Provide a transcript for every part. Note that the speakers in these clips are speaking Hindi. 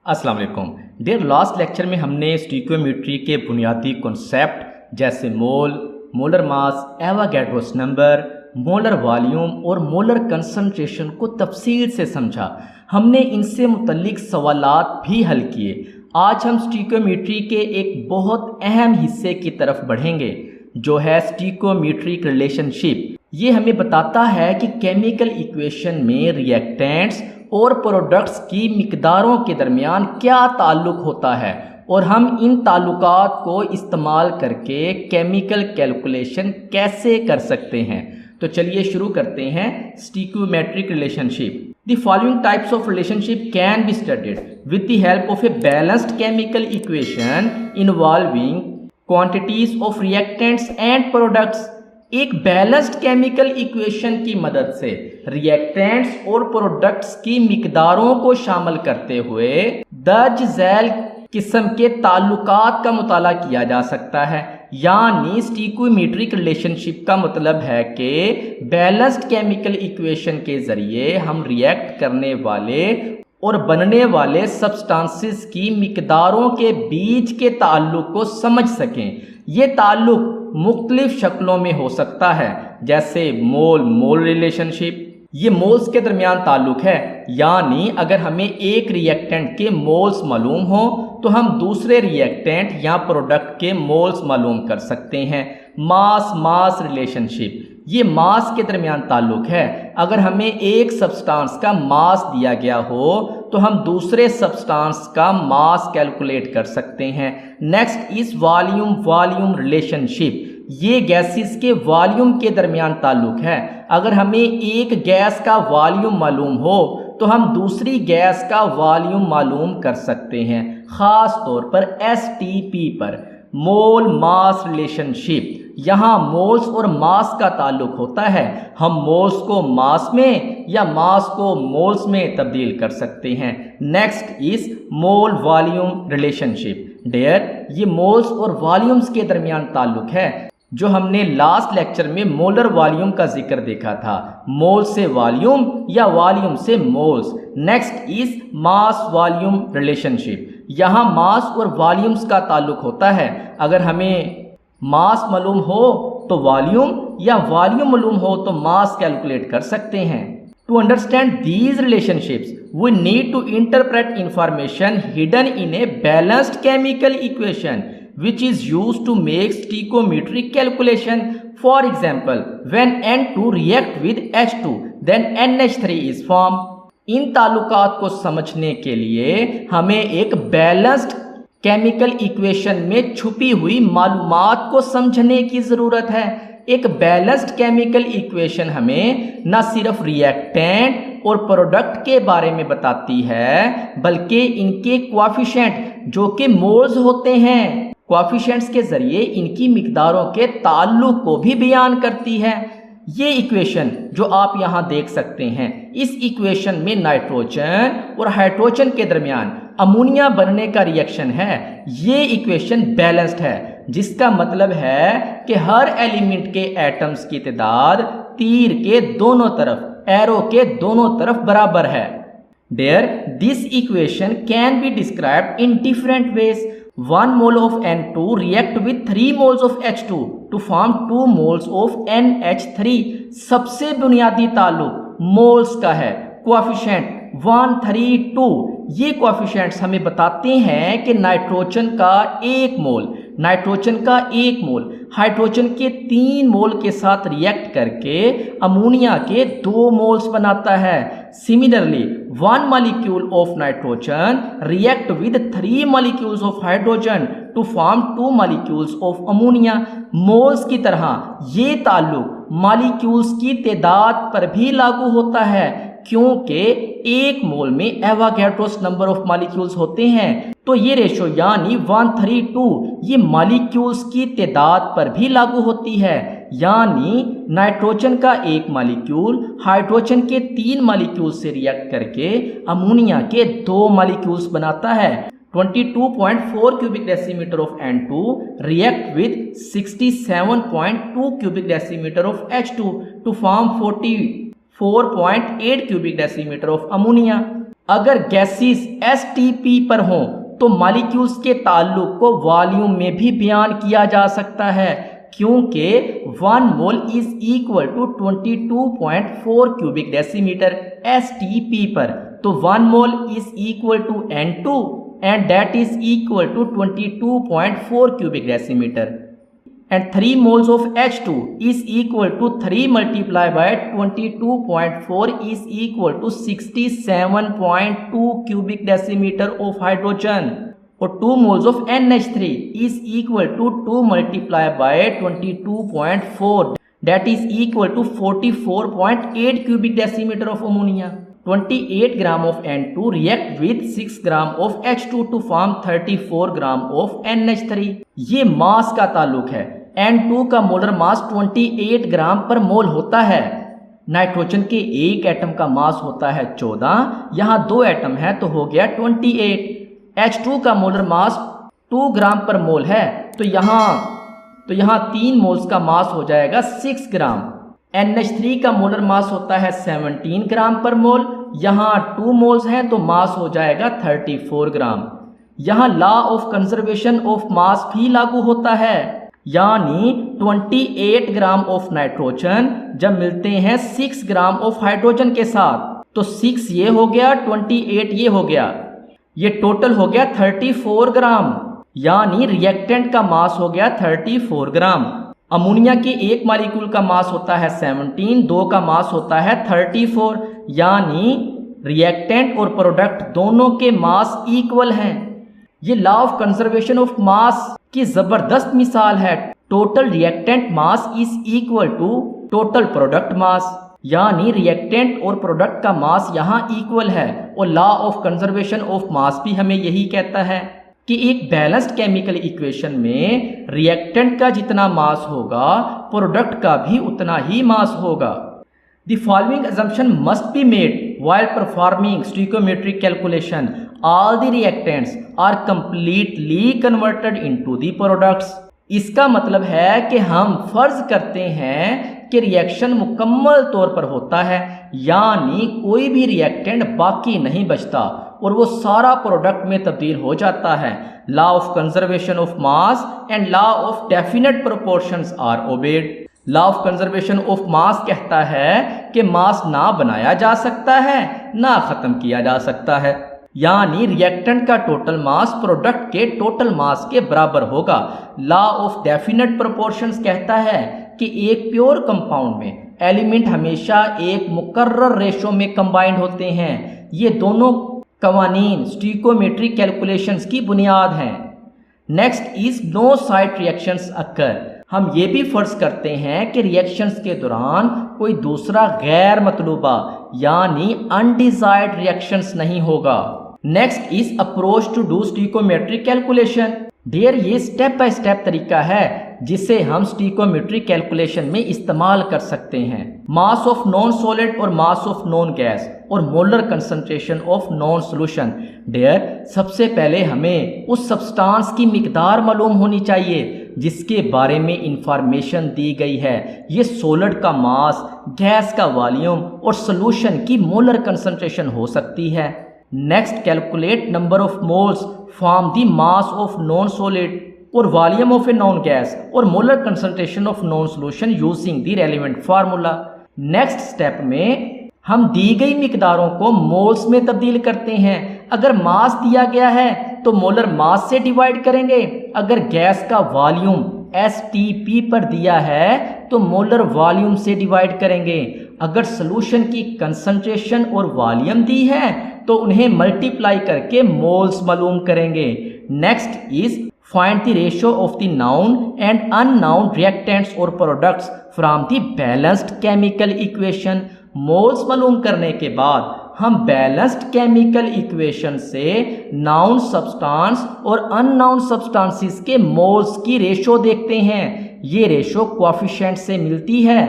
अस्सलाम वालेकुम डियर। लास्ट लेक्चर में हमने स्टीकियोमेट्री के बुनियादी कॉन्सेप्ट जैसे mole, molar mass, Avogadro's number, molar volume और मोलर कंसंट्रेशन को तफसील से समझा। हमने इनसे मुतल्लिक सवालात भी हल किए। आज हम स्टीकियोमेट्री के एक बहुत अहम हिस्से की तरफ बढ़ेंगे जो है स्टीकियोमेट्रिक रिलेशनशिप। ये हमें बताता है कि केमिकल इक्वेशन में रिएक्टेंट्स और प्रोडक्ट्स की मिकदारों के दरमियान क्या ताल्लुक होता है और हम इन ताल्लुकात को इस्तेमाल करके केमिकल कैलकुलेशन कैसे कर सकते हैं। तो चलिए शुरू करते हैं stoichiometric relationship. The following types of relationship can be studied with the help of a balanced chemical equation involving quantities of reactants and products. एक बैलेंस्ड केमिकल इक्वेशन की मदद से रिएक्टेंट्स और प्रोडक्ट्स की मिकदारों को शामिल करते हुए दर्ज झैल किस्म के ताल्लुकात का मुताला किया जा सकता है। यानी स्टीकियोमेट्रिक रिलेशनशिप का मतलब है कि बैलेंस्ड केमिकल इक्वेशन के जरिए हम रिएक्ट करने वाले और बनने वाले सब्सटेंसेस की मिकदारों के बीच के ताल्लुक को समझ सकें। ये ताल्लुक मुख्तलिफ शक्लों में हो सकता है, जैसे मोल मोल रिलेशनशिप। ये मोल्स के दरमियान ताल्लुक है, यानी अगर हमें एक रिएक्टेंट के मोल्स मालूम हो तो हम दूसरे रिएक्टेंट या प्रोडक्ट के मोल्स मालूम कर सकते हैं। मास मास रिलेशनशिप, ये मास के दरमियान ताल्लुक है। अगर हमें एक सब्सटेंस का मास दिया गया हो तो हम दूसरे सब्सटेंस का मास कैलकुलेट कर सकते हैं। Next is volume volume relationship. ये गैसेस के वॉल्यूम के दरमियान ताल्लुक है। अगर हमें एक गैस का वॉल्यूम मालूम हो तो हम दूसरी गैस का वॉल्यूम मालूम कर सकते हैं, ख़ास तौर पर एसटीपी पर। मोल मास रिलेशनशिप, यहाँ मोल्स और मास का ताल्लुक होता है। हम मोल्स को मास में या मास को मोल्स में तब्दील कर सकते हैं। Next is mole volume relationship. Dear, ये मोल्स और वॉल्यूम्स के दरमियान ताल्लुक है जो हमने लास्ट लेक्चर में मोलर वॉल्यूम का जिक्र देखा था। मोल से वॉल्यूम या वॉल्यूम से moles. Next is mass volume relationship. यहाँ मास और वॉल्यूम्स का ताल्लुक होता है। अगर हमें मास मालूम हो तो वॉल्यूम या वॉल्यूम मालूम हो तो मास कैलकुलेट कर सकते हैं। To understand these relationships we need to interpret information hidden in a balanced chemical equation which is used to make stoichiometric calculation. For example, when N2 react with H2 then NH3 is formed. इन ताल्लुकात को समझने के लिए हमें एक बैलेंस्ड केमिकल इक्वेशन में छुपी हुई मालूमात को समझने की ज़रूरत है। एक बैलेंस्ड केमिकल इक्वेशन हमें न सिर्फ रिएक्टेंट और प्रोडक्ट के बारे में बताती है बल्कि इनके कोएफिशिएंट जो कि मोल्स होते हैं, कोएफिशिएंट्स के जरिए इनकी मिकदारों के ताल्लुक को भी बयान करती है। ये इक्वेशन जो आप यहाँ देख सकते हैं, इस इक्वेशन में नाइट्रोजन और हाइड्रोजन के दरमियान अमोनिया बनने का रिएक्शन है। ये इक्वेशन बैलेंस्ड है, जिसका मतलब है कि हर एलिमेंट के एटम्स की तादाद तीर के दोनों तरफ, एरो के दोनों तरफ बराबर है। There, this equation can be described in different ways. 1 mole of N2 react with 3 moles of H2 to form 2 moles of NH3. सबसे बुनियादी ताल्लुक मोल्स का है। कोएफिशिएंट 1, 3, 2। ये कोएफिशिएंट्स हमें बताते हैं कि नाइट्रोजन का 1 मोल हाइड्रोजन के 3 मोल के साथ रिएक्ट करके अमोनिया के 2 मोल्स बनाता है। Similarly 1 molecule of nitrogen react with 3 molecules of hydrogen to form 2 molecules of ammonia. Moles की तरह ये ताल्लुक मॉलिक्यूल्स की तादाद पर भी लागू होता है, क्योंकि एक मोल में एवोगैड्रोस नंबर ऑफ मॉलिक्यूल्स होते हैं। तो ये रेशो यानी 1, 3, 2 ये मॉलिक्यूल्स की तादाद पर भी लागू होती है। यानी नाइट्रोजन का 1 मॉलिक्यूल हाइड्रोजन के 3 मॉलिक्यूल से रिएक्ट करके अमोनिया के 2 मॉलिक्यूल्स बनाता है। 22.4 cubic decimeter of N2 react with 67.2 cubic decimeter of H2 to form 44.8 cubic decimeter of ammonia. अगर गैसेस एसटीपी पर हों तो मॉलिक्यूल्स के ताल्लुक को वॉल्यूम में भी बयान किया जा सकता है, क्योंकि 1 mole is equal to 22.4 cubic decimeter STP पर। तो 1 mole is equal to N2 and that is equal to 22.4 cubic decimeter, and 3 moles of H2 is equal to 3 multiplied by 22.4 is equal to 67.2 cubic decimeter of hydrogen, और 2 moles of NH3 is equal to 2 multiplied by 22.4 that is equal to 44.8 cubic decimeter of ammonia. 28 gram of N2 react with 6 gram of H2 to form 34 gram of NH3। ये मास का ताल्लुक है। N2 का मोलर मास 28 ग्राम पर मोल होता है। नाइट्रोजन के एक एटम का मास होता है 14, यहाँ 2 एटम है तो हो गया 28। H2 का मोलर मास 2 ग्राम पर मोल है तो यहाँ 3 मोल्स का मास हो जाएगा 6 ग्राम। NH3 का मोलर मास होता है 17 ग्राम पर मोल, यहाँ 2 मोल्स हैं तो मास हो जाएगा 34 ग्राम। यहाँ लॉ ऑफ कंजर्वेशन ऑफ मास भी लागू होता है, यानी 28 ग्राम ऑफ नाइट्रोजन जब मिलते हैं 6 ग्राम ऑफ हाइड्रोजन के साथ तो 6 ये हो गया, 28 ये हो गया, ये टोटल हो गया 34 ग्राम, यानी रिएक्टेंट का मास हो गया 34 ग्राम। अमोनिया के एक मॉलिक्यूल का मास होता है 17, 2 का मास होता है 34, यानी रिएक्टेंट और प्रोडक्ट दोनों के मास इक्वल हैं। ये law of conservation of mass की जबरदस्त मिसाल है। Total reactant mass is equal to total product mass, यानी रिएक्टेंट और प्रोडक्ट का मास यहाँ इक्वल है। और लॉ ऑफ कंजर्वेशन ऑफ मास भी हमें यही कहता है कि एक बैलेंस्ड केमिकल इक्वेशन में रिएक्टेंट का जितना मास होगा प्रोडक्ट का भी उतना ही मास होगा। The following assumption must be made while performing stoichiometric calculation. All the reactants are completely converted into the products. इसका मतलब है कि हम फर्ज करते हैं कि रिएक्शन मुकम्मल तौर पर होता है, यानी कोई भी रिएक्टेंट बाकी नहीं बचता और वो सारा प्रोडक्ट में तब्दील हो जाता है। Law of conservation of mass and law of definite proportions are obeyed. Law of conservation of mass कहता है कि मास ना बनाया जा सकता है ना ख़त्म किया जा सकता है, यानी रिएक्टेंट का टोटल मास प्रोडक्ट के टोटल मास के बराबर होगा। लॉ ऑफ डेफिनेट प्रोपोर्शंस कहता है कि एक प्योर कंपाउंड में एलिमेंट हमेशा एक मुकर्रर रेशो में कंबाइंड होते हैं। ये दोनों कवानीन स्टोइकोमेट्रिक कैलकुलेशंस की बुनियाद हैं। Next is no side reactions occur. हम ये भी फर्ज करते हैं कि रिएक्शंस के दौरान कोई दूसरा गैर मतलूबा यानी अनडिजायर्ड रिएक्शंस नहीं होगा। Next is approach to do stoichiometric calculation. Dear ये स्टेप बाय स्टेप तरीका है जिसे हम स्टोइकोमेट्रिक कैलकुलेशन में इस्तेमाल कर सकते हैं। मास ऑफ नॉन सॉलिड और मास ऑफ नॉन गैस और molar concentration of known solution. Dear सबसे पहले हमें उस सब्सटेंस की मिकदार मालूम होनी चाहिए जिसके बारे में इंफॉर्मेशन दी गई है। ये सॉलिड का मास, गैस का वॉल्यूम और सॉल्यूशन की मोलर कंसंट्रेशन हो सकती है। Next calculate number of moles from the mass of known solid और volume of a known gas और molar concentration of known solution using the relevant formula. Next step में हम दी गई मिकदारों को मोल्स में तब्दील करते हैं। अगर मास दिया गया है तो मोलर मास से डिवाइड करेंगे। अगर गैस का वॉल्यूम STP पर दिया है तो मोलर वॉल्यूम से डिवाइड करेंगे। अगर सॉल्यूशन की कंसंट्रेशन और वॉल्यूम दी है तो उन्हें मल्टीप्लाई करके मोल्स मालूम करेंगे। Next is find the ratio of the known and unknown reactants और products from the balanced chemical equation. Moles मालूम करने के बाद हम बैलेंस्ड केमिकल इक्वेशन से नाउन सब्सटेंस और अननाउन सब्सटेंसेस के मोल्स की रेशो देखते हैं। ये रेशो कोएफिशिएंट से मिलती है।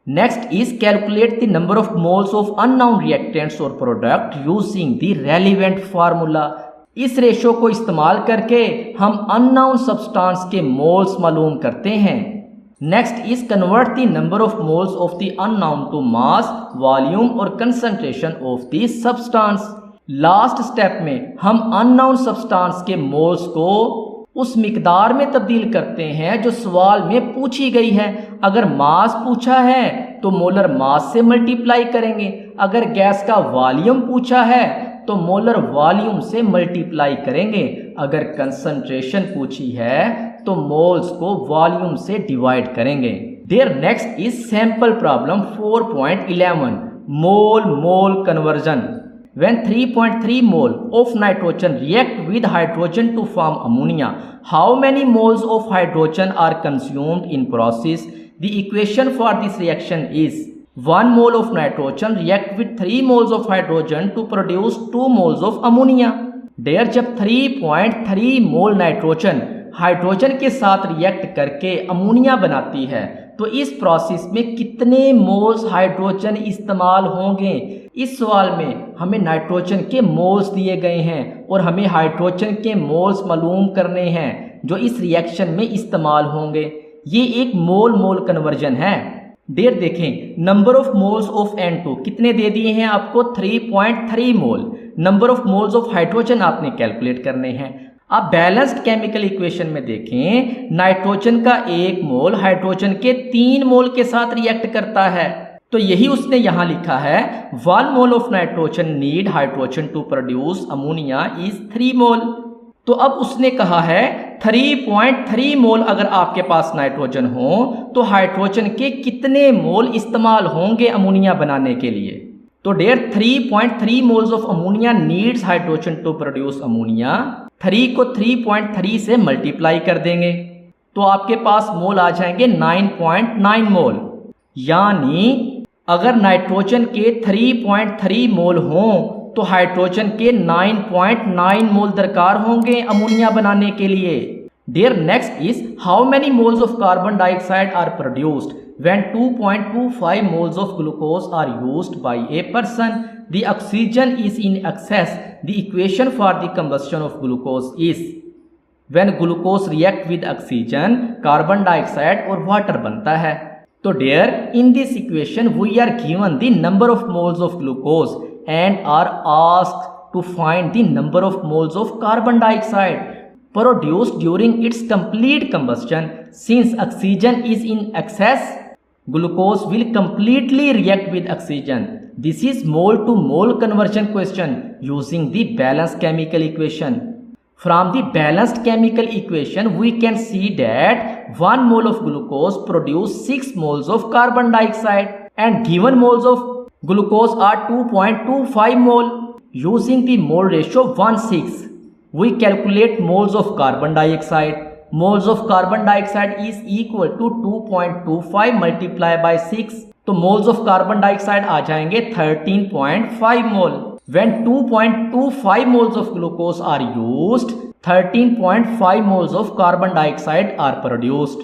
Next is calculate the number of moles of unknown reactants और product using the relevant formula. इस रेशो को इस्तेमाल करके हम अननाउन सब्सटेंस के मोल्स मालूम करते हैं। Next is convert the number of moles of the unknown to mass, volume और concentration of the substance. Last step में हम अननोन सब्सटेंस के मोल्स को उस मिकदार में तब्दील करते हैं जो सवाल में पूछी गई है। अगर मास पूछा है तो मोलर मास से मल्टीप्लाई करेंगे, अगर गैस का वॉल्यूम पूछा है तो मोलर वॉल्यूम से मल्टीप्लाई करेंगे, अगर कंसंट्रेशन पूछी है तो मोल्स को वॉल्यूम से डिवाइड करेंगे। There next is sample problem 4.11 mole mole conversion. When 3.3 mole of nitrogen react with hydrogen to form ammonia, how many moles of hydrogen are consumed in process? The equation for this reaction is 1 mole of nitrogen react with 3 moles of hydrogen to produce 2 moles of ammonia. Dear, जब 3.3 मोल नाइट्रोजन हाइड्रोजन के साथ रिएक्ट करके अमोनिया बनाती है तो इस प्रोसेस में कितने मोल्स हाइड्रोजन इस्तेमाल होंगे। इस सवाल में हमें नाइट्रोजन के मोल्स दिए गए हैं और हमें हाइड्रोजन के मोल्स मालूम करने हैं जो इस रिएक्शन में इस्तेमाल होंगे। ये एक मोल मोल कन्वर्जन है। देर देखें, number of moles of N2 कितने दे दिए हैं आपको 3.3 mole. Number of moles of hydrogen आपने कैलकुलेट करने हैं। आप बैलेंस्ड केमिकल इक्वेशन में देखें, नाइट्रोजन का 1 मोल हाइड्रोजन के 3 मोल के साथ रिएक्ट करता है, तो यही उसने यहां लिखा है 1 mole of nitrogen need hydrogen to produce ammonia is 3 mole. तो अब उसने कहा है 3.3 मोल अगर आपके पास नाइट्रोजन हो तो हाइड्रोजन के कितने मोल इस्तेमाल होंगे अमोनिया बनाने के लिए। तो there 3.3 moles of ammonia needs hydrogen to produce ammonia. 3 को 3.3 से मल्टीप्लाई कर देंगे तो आपके पास मोल आ जाएंगे 9.9 मोल। यानी अगर नाइट्रोजन के 3.3 मोल हों तो हाइड्रोजन के 9.9 मोल दरकार होंगे अमोनिया बनाने के लिए। Dear, next is how many moles of carbon dioxide are produced when 2.25 moles of glucose are used by a person? The oxygen is in excess. The equation for the combustion of glucose is when glucose react with oxygen, carbon dioxide और water बनता है। तो dear, in this equation we are given the number of moles of glucose and are asked to find the number of moles of carbon dioxide produced during its complete combustion. Since oxygen is in excess, glucose will completely react with oxygen. This is mole to mole conversion question using the balanced chemical equation. From the balanced chemical equation, we can see that 1 mole of glucose produce 6 moles of carbon dioxide and given moles of glucose are 2.25 mole. Using the mole ratio 1:6, we calculate moles of carbon dioxide. Moles of carbon dioxide is equal to 2.25 multiplied by 6. तो moles of carbon dioxide आ जाएंगे 13.5 मोल। When 2.25 moles of glucose are used, 13.5 moles of carbon dioxide are produced.